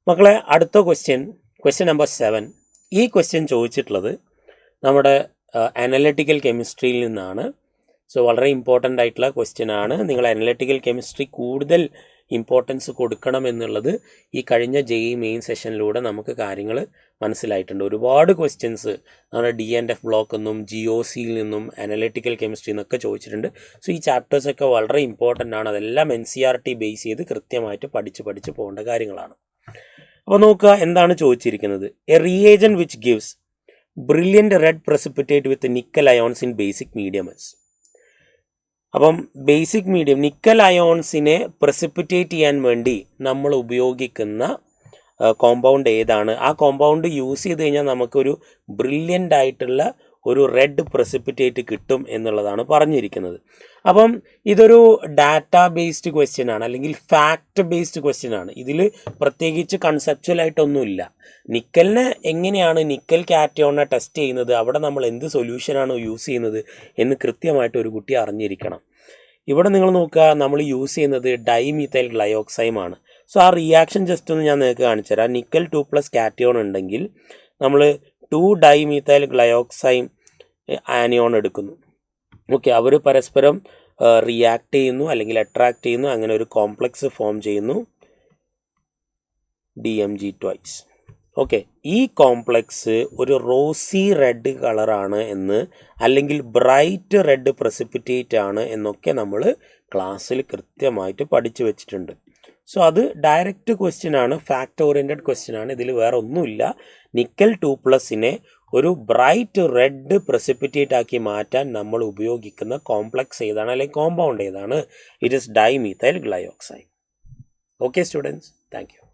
മക്കളെ, അടുത്ത question number 7. ഈ ക്വസ്റ്റ്യൻ ചോദിച്ചിട്ടുള്ളത് നമ്മുടെ അനലിറ്റിക്കൽ കെമിസ്ട്രിയിൽ നിന്നാണ്. സോ വളരെ ഇമ്പോർട്ടൻ്റ് ആയിട്ടുള്ള ക്വസ്റ്റ്യൻ ആണ്. നിങ്ങൾ അനലിറ്റിക്കൽ കെമിസ്ട്രി കൂടുതൽ ഇമ്പോർട്ടൻസ് കൊടുക്കണം എന്നുള്ളത് ഈ കഴിഞ്ഞ JEE മെയിൻ സെഷനിലൂടെ നമുക്ക് കാര്യങ്ങൾ മനസ്സിലായിട്ടുണ്ട്. ഒരുപാട് ക്വസ്റ്റ്യൻസ് നമ്മുടെ DNF ബ്ലോക്കിൽ നിന്നും GOCയിൽ നിന്നും അനലിറ്റിക്കൽ കെമിസ്ട്രി എന്നൊക്കെ ചോദിച്ചിട്ടുണ്ട്. സോ ഈ ചാപ്റ്റേഴ്സൊക്കെ വളരെ ഇമ്പോർട്ടൻ്റ് ആണ്. അതെല്ലാം NCERT ബേസ് ചെയ്ത് കൃത്യമായിട്ട് പഠിച്ച് പോകേണ്ട കാര്യങ്ങളാണ്. അപ്പോൾ നോക്കുക, എന്താണ് ചോദിച്ചിരിക്കുന്നത്. A reagent which gives brilliant red precipitate with nickel ions in basic medium is. അപ്പം ബേസിക് മീഡിയം നിക്കൽ അയോൺസിനെ പ്രസിപ്പിറ്റേറ്റ് ചെയ്യാൻ വേണ്ടി നമ്മൾ ഉപയോഗിക്കുന്ന കോമ്പൗണ്ട് ഏതാണ്? ആ കോമ്പൗണ്ട് യൂസ് ചെയ്ത് കഴിഞ്ഞാൽ നമുക്കൊരു ബ്രില്യൻ്റ് ആയിട്ടുള്ള ഒരു റെഡ് പ്രസിപ്പിറ്റേറ്റ് കിട്ടും എന്നുള്ളതാണ് പറഞ്ഞിരിക്കുന്നത്. അപ്പം ഇതൊരു ഡാറ്റ ബേസ്ഡ് ക്വസ്റ്റ്യൻ ആണ്, അല്ലെങ്കിൽ ഫാക്റ്റ് ബേസ്ഡ് ക്വസ്റ്റ്യൻ ആണ്. ഇതിൽ പ്രത്യേകിച്ച് കൺസെപ്ച്വലായിട്ടൊന്നുമില്ല. നിക്കലിനെ എങ്ങനെയാണ് നിക്കൽ കാറ്റയോണിനെ ടെസ്റ്റ് ചെയ്യുന്നത്, അവിടെ നമ്മൾ എന്ത് സൊല്യൂഷനാണ് യൂസ് ചെയ്യുന്നത് എന്ന് കൃത്യമായിട്ട് ഒരു കുട്ടി അറിഞ്ഞിരിക്കണം. ഇവിടെ നിങ്ങൾ നോക്കുക, നമ്മൾ യൂസ് ചെയ്യുന്നത് ഡൈമീഥൈൽ ഗ്ലയോക്സൈം ആണ്. സോ ആ റിയാക്ഷൻ ജസ്റ്റ് ഒന്ന് ഞാൻ നിങ്ങൾക്ക് കാണിച്ചു തരാം. നിക്കൽ 2+ കാറ്റയോൺ ഉണ്ടെങ്കിൽ നമ്മൾ 2 ഡൈമീഥൈൽ ഗ്ലയോക്സൈം ആനിയോൺ എടുക്കുന്നു. ഓക്കെ, അവർ പരസ്പരം റിയാക്ട് ചെയ്യുന്നു അല്ലെങ്കിൽ അട്രാക്ട് ചെയ്യുന്നു, അങ്ങനെ ഒരു കോംപ്ലക്സ് ഫോം ചെയ്യുന്നു, DMG ട്വൈസ്. ഓക്കെ, ഈ കോംപ്ലക്സ് ഒരു റോസി റെഡ് കളറാണ് എന്ന്, അല്ലെങ്കിൽ ബ്രൈറ്റ് റെഡ് പ്രസിപ്പിറ്റേറ്റ് ആണ് എന്നൊക്കെ നമ്മൾ ക്ലാസ്സിൽ കൃത്യമായിട്ട് പഠിച്ചു വെച്ചിട്ടുണ്ട്. സോ അത് ഡയറക്റ്റ് ക്വസ്റ്റ്യൻ ആണ്, ഫാക്റ്റ് ഓറിയൻറ്റഡ് ക്വസ്റ്റ്യൻ ആണ്. ഇതിൽ വേറെ ഒന്നുമില്ല. നിക്കൽ 2+നെ ഒരു ബ്രൈറ്റ് റെഡ് പ്രസിപ്പിറ്റേറ്റ് ആക്കി മാറ്റാൻ നമ്മൾ ഉപയോഗിക്കുന്ന കോംപ്ലക്സ് ഏതാണ്, അല്ലെങ്കിൽ കോമ്പൗണ്ട് ഏതാണ്? It is dimethyl glyoxime. Okay students, thank U.